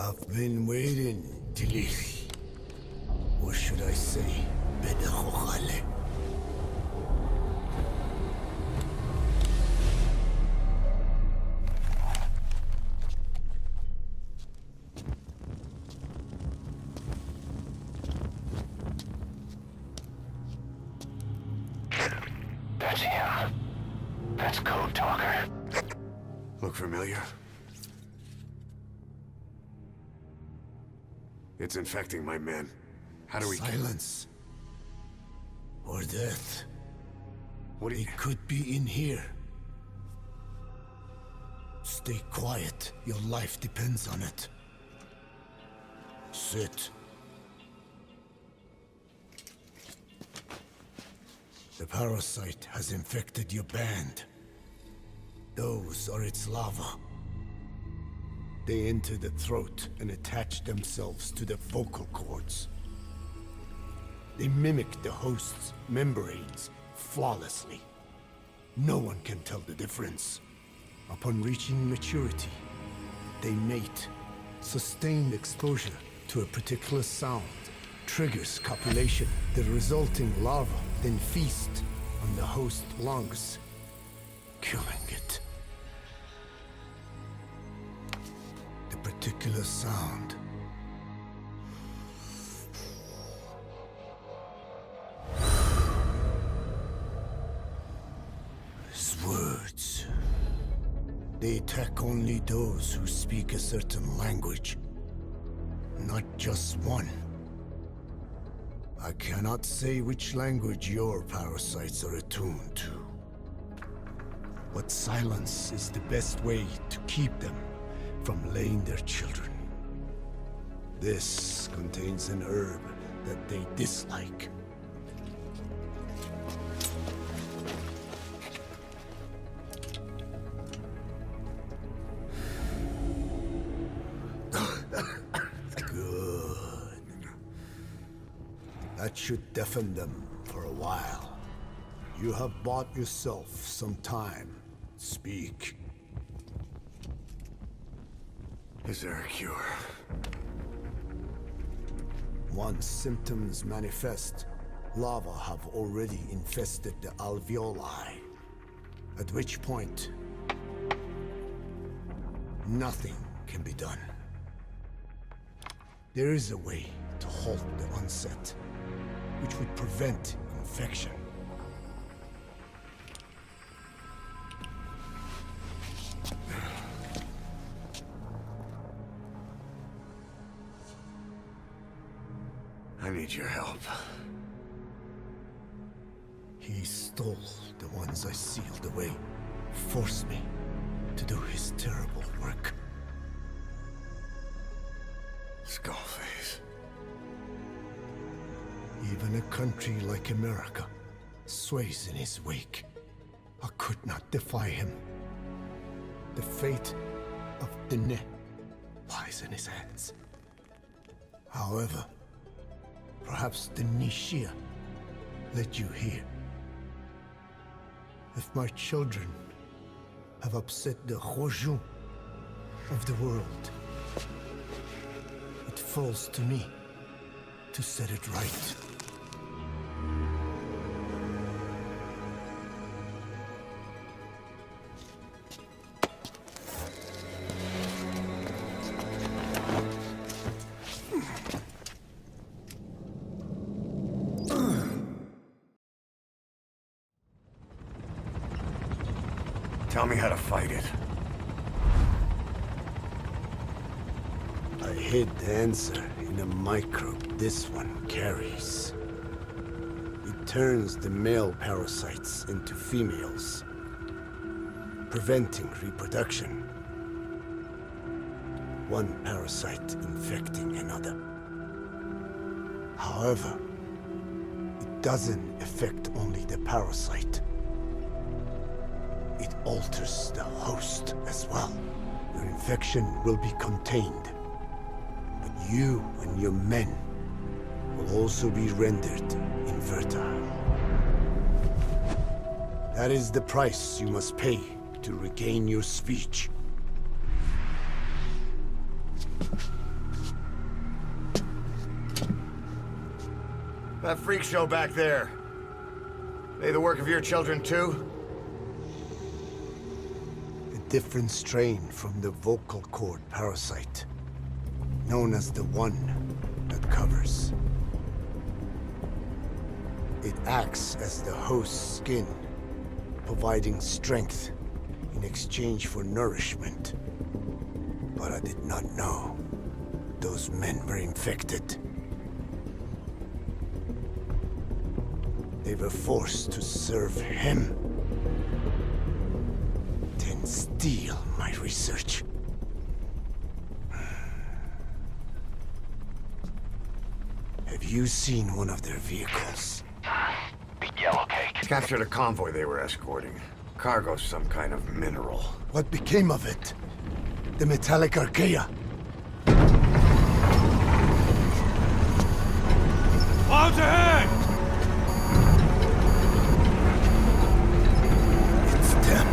I've been waiting, Tilich. Or should I say, Bedachochale. That's him. That's Code Talker. Look familiar? It's infecting my men. How do we... Silence. Or death. What do you... It could be in here. Stay quiet. Your life depends on it. Sit. The parasite has infected your band. Those are its larvae. They enter the throat and attach themselves to the vocal cords. They mimic the host's membranes flawlessly. No one can tell the difference. Upon reaching maturity, they mate. Sustained exposure to a particular sound triggers copulation. The resulting larva then feast on the host lungs, killing it. The particular sound is words. They attack only those who speak a certain language, not just one. I cannot say which language your parasites are attuned to. But silence is the best way to keep them from laying their children. This contains an herb that they dislike. That should deafen them for a while. You have bought yourself some time. Speak. Is there a cure? Once symptoms manifest, larvae have already infested the alveoli. At which point, nothing can be done. There is a way to halt the onset, which would prevent infection. I need your help. He stole the ones I sealed away, forced me to do his terrible work. Skullface. Even a country like America sways in his wake. I could not defy him. The fate of Dene lies in his hands. However, perhaps the Nishia led you here. If my children have upset the Rojun of the world, it falls to me to set it right. Tell me how to fight it. I hid the answer in a microbe this one carries. It turns the male parasites into females, preventing reproduction. One parasite infecting another. However, it doesn't affect only the parasite. It alters the host as well. Your infection will be contained, but you and your men will also be rendered infertile. That is the price you must pay to regain your speech. That freak show back there. They the work of your children too? A different strain from the vocal cord parasite, known as the one that covers. It acts as the host's skin, providing strength in exchange for nourishment. But I did not know those men were infected. They were forced to serve him, then steal my research. Have you seen one of their vehicles? The yellow cake. Captured a convoy they were escorting. Cargo's some kind of mineral. What became of it? The metallic archaea? Clouds ahead! It's them.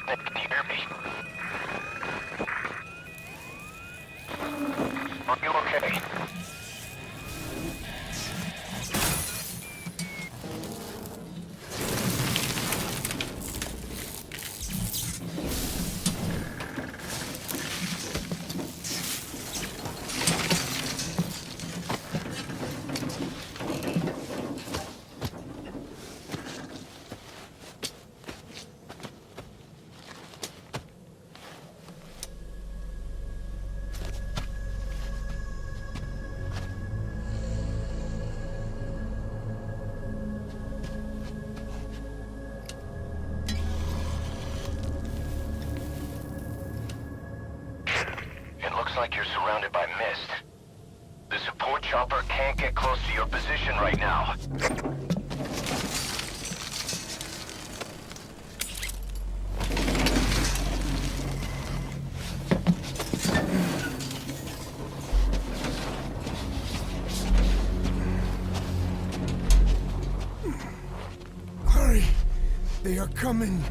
Snake, can you hear me? Are you okay? Looks like you're surrounded by mist. The support chopper can't get close to your position right now. Hurry! They are coming!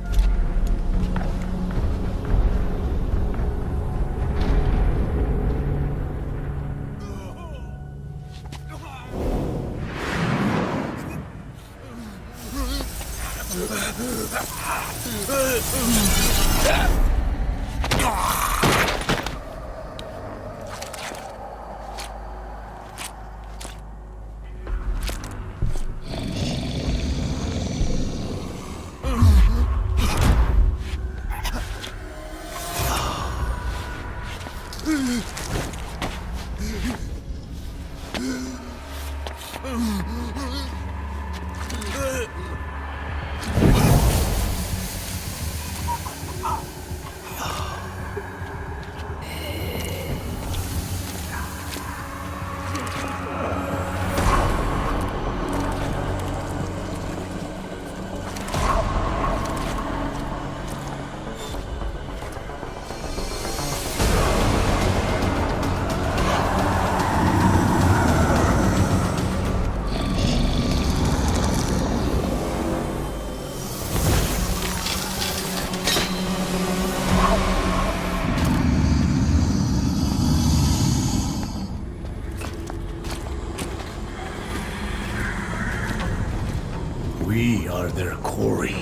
We are their quarry.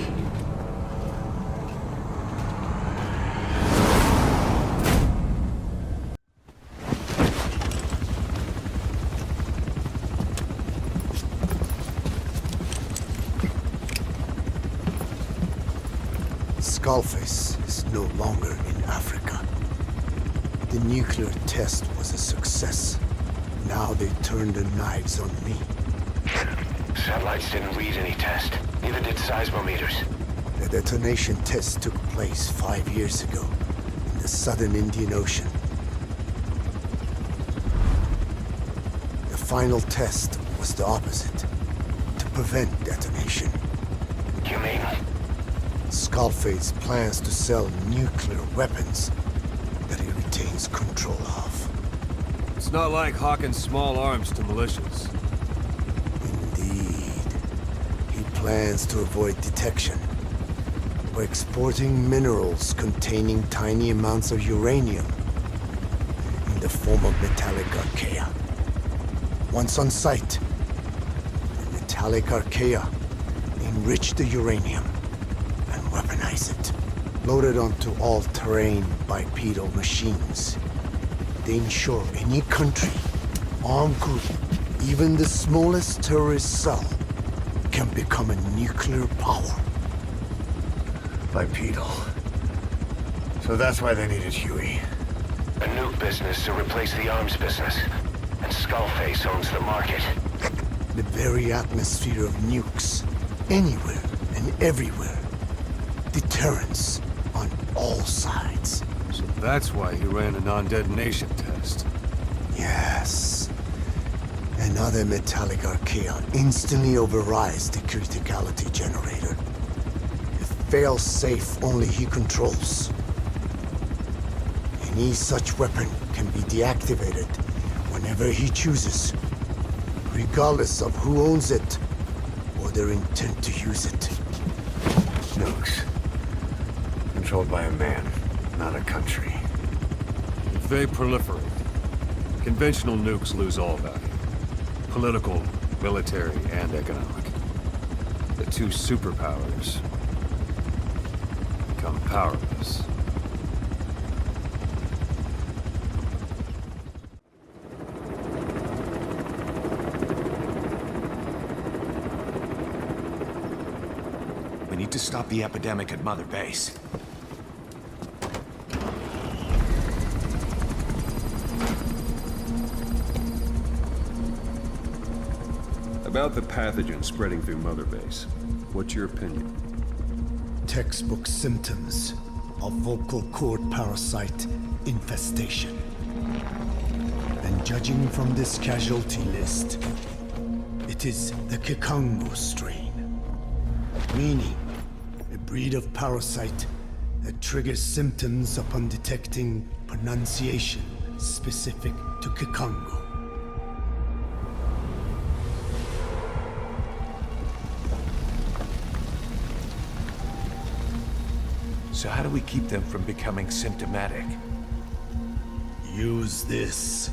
Skullface is no longer in Africa. The nuclear test was a success. Now they turned their knives on me. Satellites didn't read any test. Neither did seismometers. The detonation test took place 5 years ago in the southern Indian Ocean. The final test was the opposite, to prevent detonation. You mean? Skullface plans to sell nuclear weapons that he retains control of. It's not like hawking small arms to militias. Indeed. He plans to avoid detection by exporting minerals containing tiny amounts of uranium in the form of metallic archaea. Once on site, the metallic archaea enrich the uranium and weaponize it. Loaded onto all-terrain bipedal machines, they ensure any country, armed group, even the smallest terrorist cell, can become a nuclear power. Bipedal. So that's why they needed Huey. A nuke business to replace the arms business. And Skullface owns the market. The very atmosphere of nukes, anywhere and everywhere. Deterrence on all sides. So that's why he ran a non-detonation test. Yes. Another metallic archaea instantly overrides the criticality generator. It fails safe only he controls. Any such weapon can be deactivated whenever he chooses, regardless of who owns it or their intent to use it. Nukes. Controlled by a man, not a country. If they proliferate, conventional nukes lose all value. Political, military, and economic. The two superpowers become powerless. We need to stop the epidemic at Mother Base. About the pathogen spreading through Mother Base, what's your opinion? Textbook symptoms of vocal cord parasite infestation. And judging from this casualty list, it is the Kikongo strain. Meaning, a breed of parasite that triggers symptoms upon detecting pronunciation specific to Kikongo. So how do we keep them from becoming symptomatic? Use this.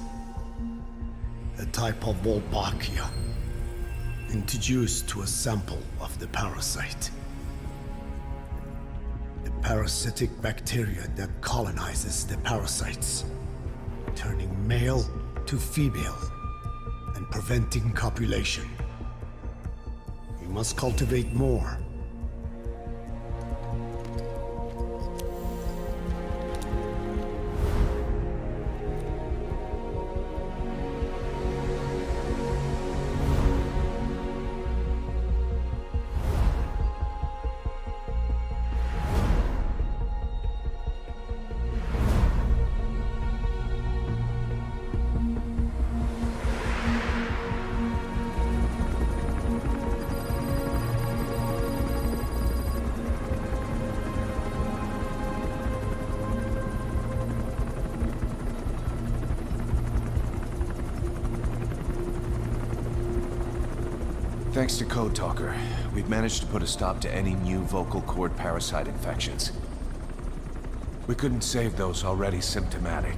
A type of Wolbachia, introduced to a sample of the parasite. A parasitic bacteria that colonizes the parasites, turning male to female and preventing copulation. We must cultivate more. Thanks to Code Talker, we've managed to put a stop to any new vocal cord parasite infections. We couldn't save those already symptomatic,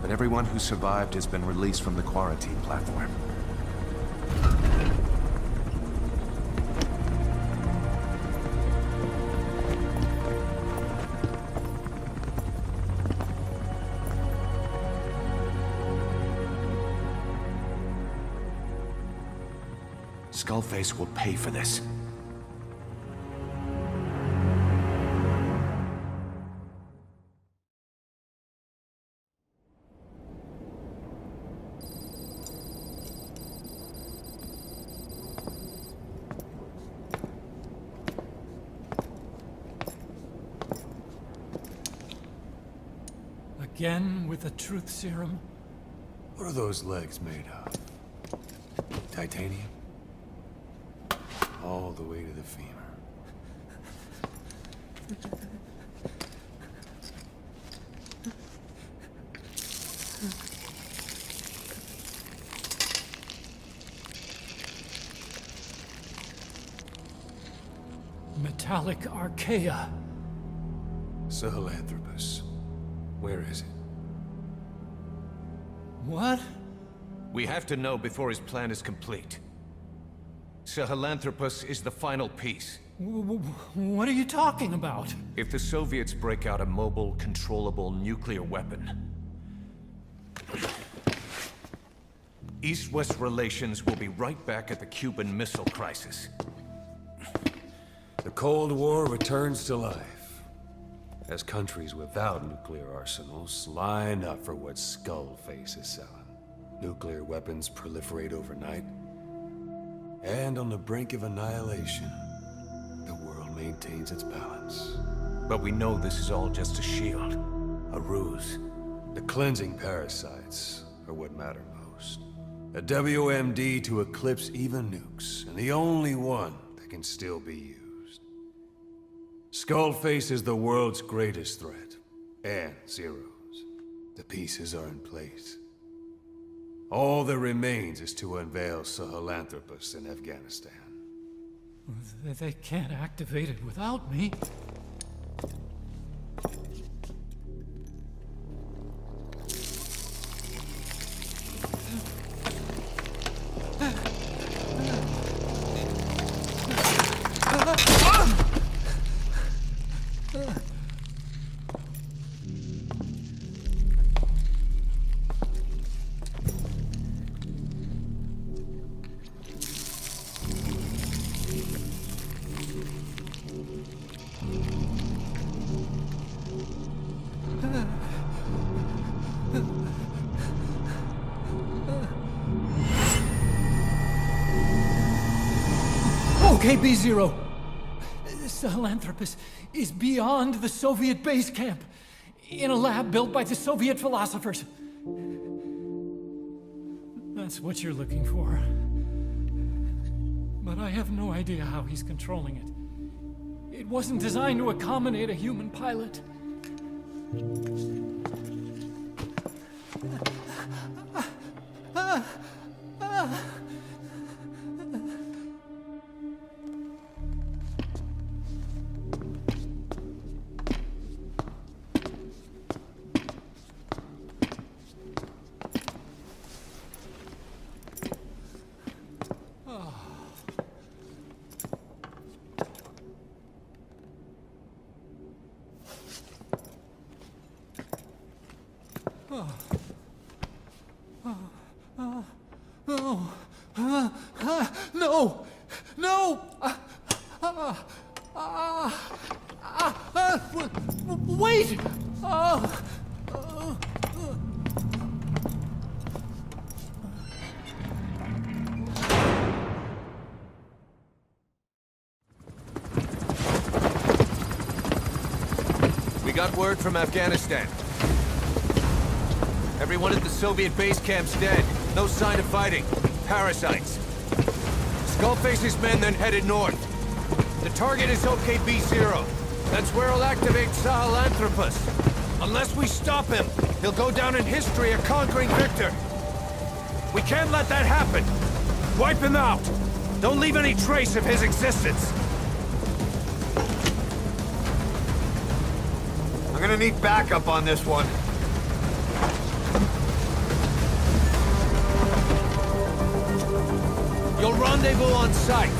but everyone who survived has been released from the quarantine platform. Skullface will pay for this. Again with the truth serum? What are those legs made of? Titanium? All the way to the femur. Metallic archaea. Sahelanthropus. Where is it? What? We have to know before his plan is complete. Sahelanthropus is the final piece. What are you talking about? If the Soviets break out a mobile, controllable nuclear weapon, East-West relations will be right back at the Cuban Missile Crisis. The Cold War returns to life, as countries without nuclear arsenals line up for what Skullface is selling. Nuclear weapons proliferate overnight, and on the brink of annihilation, the world maintains its balance. But we know this is all just a shield, a ruse. The cleansing parasites are what matter most. A WMD to eclipse even nukes, and the only one that can still be used. Skullface is the world's greatest threat, and Zero's. The pieces are in place. All that remains is to unveil Sahelanthropus in Afghanistan. They can't activate it without me. Okay, B-Zero. Sahelanthropus is beyond the Soviet base camp, in a lab built by the Soviet philosophers. That's what you're looking for. But I have no idea how he's controlling it. It wasn't designed to accommodate a human pilot. No! No! Wait! We got word from Afghanistan. Everyone at the Soviet base camp's dead. No sign of fighting. Parasites. Skullface's men then headed north. The target is OKB-0. That's where he'll activate Sahelanthropus. Unless we stop him, he'll go down in history a conquering victor. We can't let that happen. Wipe him out. Don't leave any trace of his existence. I'm gonna need backup on this one. You'll rendezvous on site.